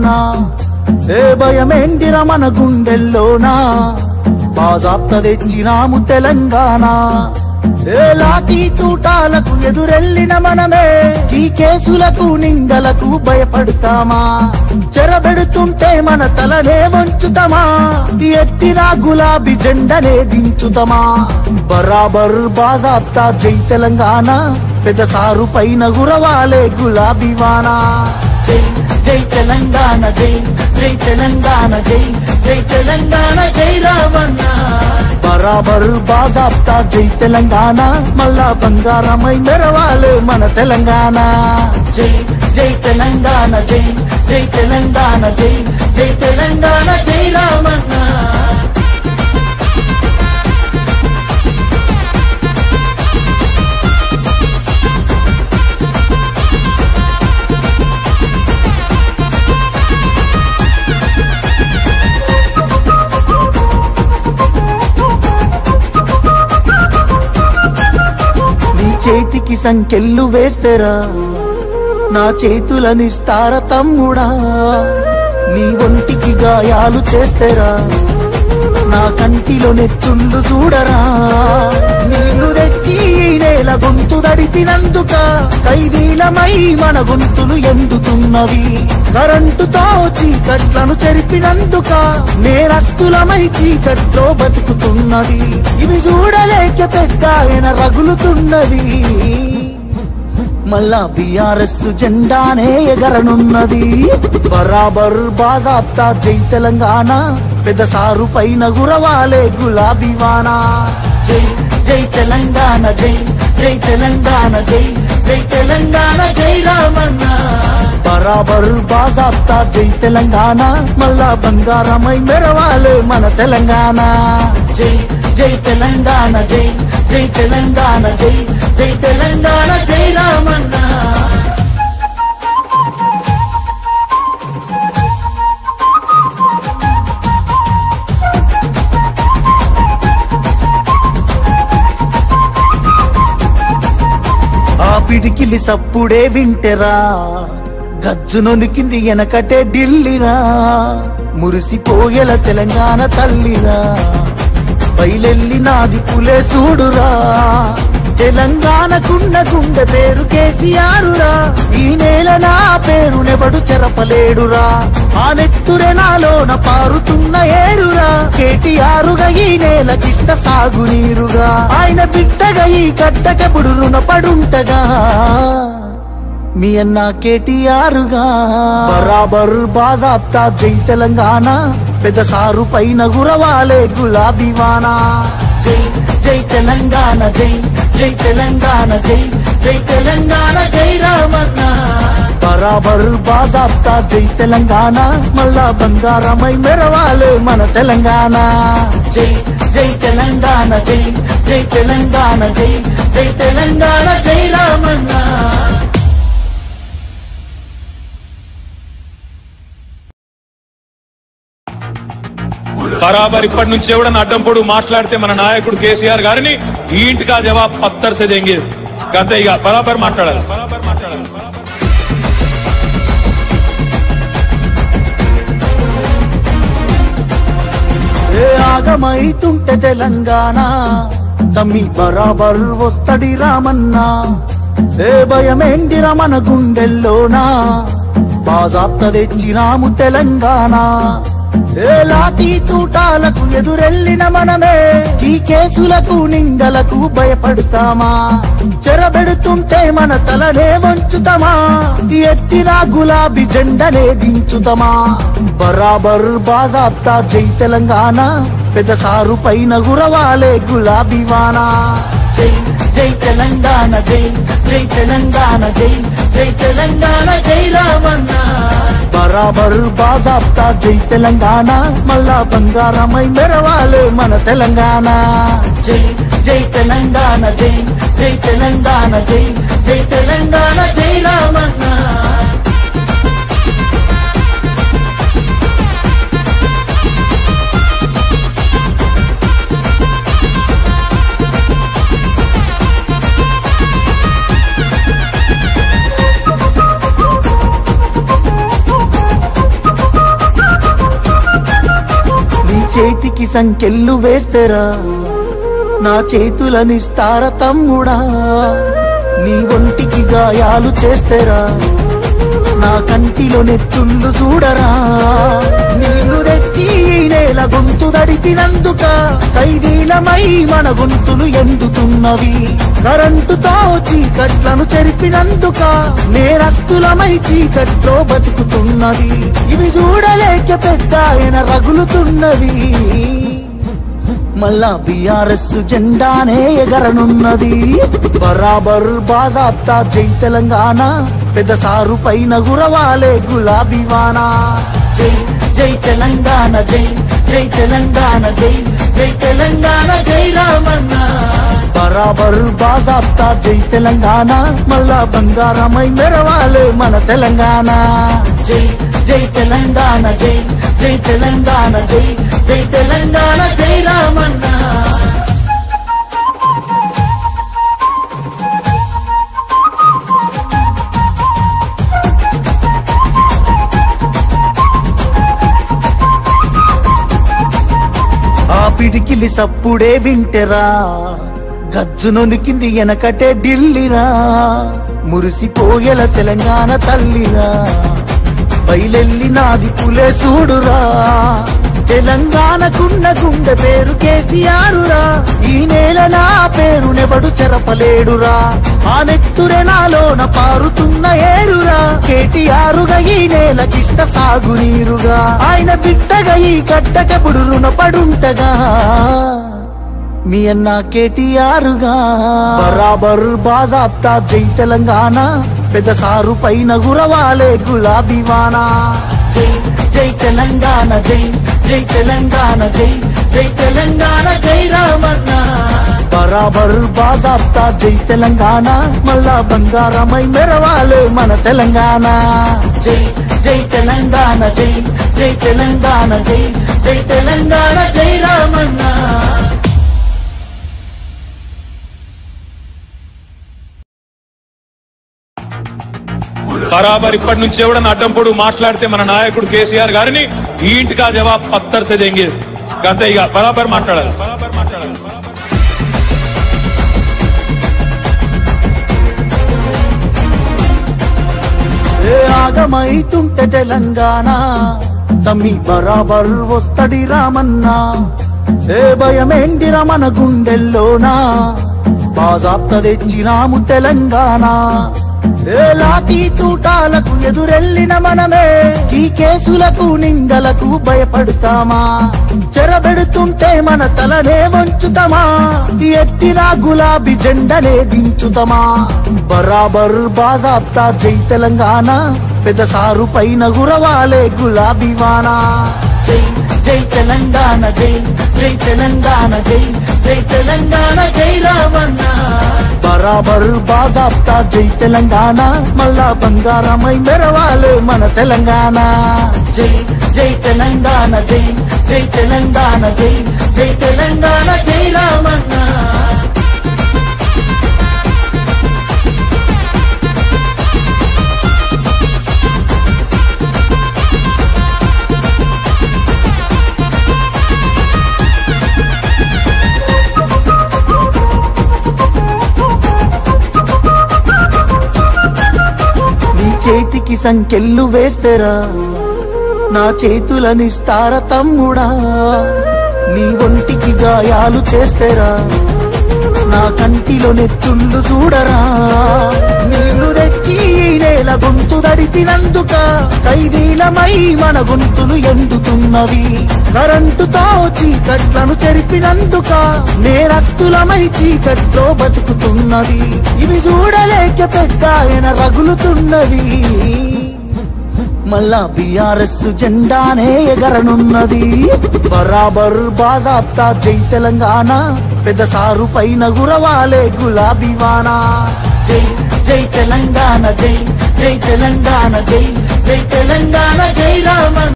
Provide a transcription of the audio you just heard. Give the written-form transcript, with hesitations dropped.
రామన్నా ఏ భయమేందిర మన గుండెల్లోనా బాజాప్త తెచ్చినాము తెలంగాణ ఏ లాఠీ తూటాలకు ఎదురెళ్ళిన మనమే ఈ కేసులకు నిందలకు భయపడతామా చెరబెడుతుంటే మన తలనే వంచుతామా ఎత్తిన గులాబీ జెండనే దించుతామా బరాబర్ బాజాప్తా జై తెలంగాణ పెద్ద సారు పైన గురవాలే గులాబీ వానా జై జై తెలంగాణ జై జై తెలంగాణ జై జై తెలంగాణ జై రామన్న బరాబర్ బాజాప్తా జై తెలంగాణ మళ్ళా బంగారమై మెరవాలే మన తెలంగాణ జై జై తెలంగాణ జై జై తెలంగాణ జై జై తెలంగాణ జై రామన్న చేతికి సంకెళ్ళు వేస్తేరా నా చేతులనిస్తార తమ్ముడా నీ ఒంటికి గాయాలు చేస్తేరా నా కంటిలో నెత్తుళ్ళు చూడరా నీళ్లు తెచ్చి నేల గొంతు దడిపినందుక ఖైదీలమై మన గొంతులు ఎండుతున్నవి కరెంటుతో చీకట్లను చెరిపినందుక నేరస్తులమై చీకట్లో బతుకుతున్నది ఇవి చూడలేక పెద్ద ఆయన రగులుతున్నది మళ్ళా బీఆర్ఎస్ జెండానే ఎగరనున్నది బరాబర్ బాజాప్తా జై తెలంగాణ పెద్ద సారు పైన గురవాలే గులాబీ వానా జై జై తెలంగాణ జై జై తెలంగాణ జై జై తెలంగాణ జై రామన్న బరాబర్ బాజాప్తా జై తెలంగాణ మళ్ళా బంగారమై మెరవాలే మన తెలంగాణ జై జై తెలంగాణ జై జై తెలంగాణ జై జై తెలంగాణ జై రామన్న ఆ పిడికిలి సప్పుడే వింటెరా గజ్జునొనికింది వెనకటే ఢిల్లీరా మురిసిపోయేల తెలంగాణ తల్లిరా బయలెల్లినాది పులే చూడురా తెలంగాణకున్న గుండె పేరు కేసీఆరురా ఈ నేల నా పేరునెవడు చెరపలేడురా ఆ నెత్తురే నాలోన పారుతున్న ఏరురా కేటీఆరుగా ఈ నేలకిష్ట సాగునీరుగా ఆయన బిడ్డగా ఈ కట్టకెప్పుడు రుణపడుంటగా మీ అన్న కేటీఆరుగా బరాబర్ బాజాప్తా జై తెలంగాణ పెద్ద సారు పైన గురవాలే గులాబీ వానా జై జై తెలంగాణ జై జై తెలంగాణ జై జై తెలంగాణ జై రామన్న బరాబర్ బాజాప్తా జై తెలంగాణ మళ్ళా బంగారమై మెరవాలే మన తెలంగాణ జై జై తెలంగాణ జై జై తెలంగాణ జై జై తెలంగాణ జై రామన్న బరాబర్ ఇప్పటి నుంచి ఎవడన్నా అడ్డంపొడు మాట్లాడితే మన నాయకుడు కేసీఆర్ గారిని ఈ ఇంటికా జవాబు పత్తర్ సే దేంగే గంతే ఇక బరాబర్ మాట్లాడాలి ఏ ఆగమైతుంటే తెలంగాణ తమ్మి బరాబర్ వస్తడి రామన్నా ఏ భయమేందిర మన గుండెల్లోనా బాజాప్త తెచ్చినాము తెలంగాణ ఏ లాఠీ తూటాలకు ఎదురెళ్ళిన మనమే ఈ కేసులకు నిందలకు భయపడతామా చెరబెడుతుంటే మన తలనే వంచుతామా ఎత్తిన గులాబీ జెండనే దించుతామా బరాబర్ బాజాప్తా జై తెలంగాణ పెద్ద సారు పైన గురవాలే గులాబీ వానా జై జై తెలంగాణ జై జై తెలంగాణ జై జై తెలంగాణ జై రామన్న బరాబర్ బాజాప్తా జై తెలంగాణ మళ్ళా బంగారమై మెరవాలే మన తెలంగాణ జై జై తెలంగాణ జై జై తెలంగాణ జై జై తెలంగాణ జై రామన్న చేతికి సంకెళ్ళు వేస్తేరా నా చేతులనిస్తార తమ్ముడా, నీ ఒంటికి గాయాలు చేస్తేరా నా కంటిలో నెత్తుళ్ళు చూడరా. నీళ్లు తెచ్చి నేల గొంతు దడిపినందుక ఖైదీలమై మన గొంతులు ఎండుతున్నవి. కరెంటుతో చీకట్లను చెరిపినందుక నేరస్తులమై చీకట్లో బతుకుతున్నది. ఇవి చూడలేక పెద్ద ఆయన రగులుతున్నది. మళ్ళా బీఆర్ఎస్ జెండానే ఎగరనున్నది. బరాబర్ బాజాబ్తా జై తెలంగాణ, పెద్ద సారు పైన గురవాలే గులాబీ వానా. జై జై తెలంగాణ, జై జై తెలంగాణ, జై జై తెలంగాణ, జై రామన్న. బరాబర్ బాజాబ్తా జై తెలంగాణ, మళ్ళా బంగారమై మెరవాలే మన తెలంగాణ. జై జై తెలంగాణ, జై జై తెలంగాణ, జై జై తెలంగాణ, జై రామన్న. ఆ పిడికిలి సప్పుడే వింటెరా, గజ్జునొనికింది వెనకటే ఢిల్లీరా. మురిసిపోయేల తెలంగాణ తల్లిరా, బయలెల్లినాది పులే చూడురా. తెలంగాణకున్న గుండె పేరు కేసీఆరురా, ఈ నేల నా పేరునెవడు చెరపలేడురా. ఆ నెత్తురే నాలోన పారుతున్న ఏరురా, కేటీఆరుగా ఈ నేలకిష్ట సాగునీరుగా. ఆయన బిడ్డగా ఈ కట్టకెప్పుడు రుణపడుంటగా మీ అన్న కేటీఆరుగా. బరాబర్ బాజాబ్తా జై తెలంగాణ, పెద్ద సారు పైన గురవాలే గులాబీ వానా. జై జై తెలంగాణ, జై జై తెలంగాణ, జై జై తెలంగాణ, జై రామన్న. బరాబర్ బాజాబ్తా జై తెలంగాణ, మళ్ళా బంగారమై మెరవాలే మన తెలంగాణ. జై జై తెలంగాణ, జై జై తెలంగాణ, జై జై తెలంగాణ, జై రామన్న. బరాబర్ ఇప్పటి నుంచి ఎవడన్నా అడ్డంపొడు మాట్లాడితే మన నాయకుడు కేసీఆర్ గారిని ఈ ఇంటికా జవాబు పత్తర్ సే దేంగే. అంతే, ఇక బరాబర్ మాట్లాడాలి. ఏ ఆగమైతుంటే తెలంగాణ తమ్మి బరాబర్ వస్తడి రామన్న. ఏ భయమేంటిరా మన గుండెల్లోనా, బాజాబ్తా తెచ్చినాము తెలంగాణ. ఏ లాఠీ తూటాలకు ఎదురెళ్ళిన మనమే ఈ కేసులకు నిందలకు భయపడతామా. చెరబెడుతుంటే మన తలనే వంచుతామా, ఎత్తిన గులాబీ జెండనే దించుతామా. బరాబర్ బాజాబ్తా జై తెలంగాణ, పెద్ద సారు పైన గురవాలే గులాబీ వానా. జై జై తెలంగాణ, జై జై తెలంగాణ, జై జై తెలంగాణ, జై రామన్న. బరాబర్ బాజాబ్తా జై తెలంగాణ, మళ్ళా బంగారమై మెరవాలే మన తెలంగాణ. జై జై తెలంగాణ, జై జై తెలంగాణ, జై జై తెలంగాణ, జై రామన్న. చేతికి సంకెళ్ళు వేస్తేరా నా చేతులనిస్తార తమ్ముడా, నీ ఒంటికి గాయాలు చేస్తేరా నా కంటిలో నెత్తుళ్ళు చూడరా. నీళ్లు తెచ్చి నేల గొంతు దడిపినందుక ఖైదీలమై మన గొంతులు ఎండుతున్నవి. కరెంటుతో చీకట్లను చెరిపినందుక నేరస్తులమై చీకట్లో బతుకుతున్నది. ఇవి చూడలేక పెద్ద ఆయన రగులుతున్నది. మళ్ళా బీఆర్ఎస్ జెండానే ఎగరనున్నది. బరాబర్ బాజాబ్తా జై తెలంగాణ, పెద్ద సారు పైన గురవాలే గులాబీ వానా. జై జై తెలంగాణ, జై జై తెలంగాణ, జై జై తెలంగాణ, జై రామన్న.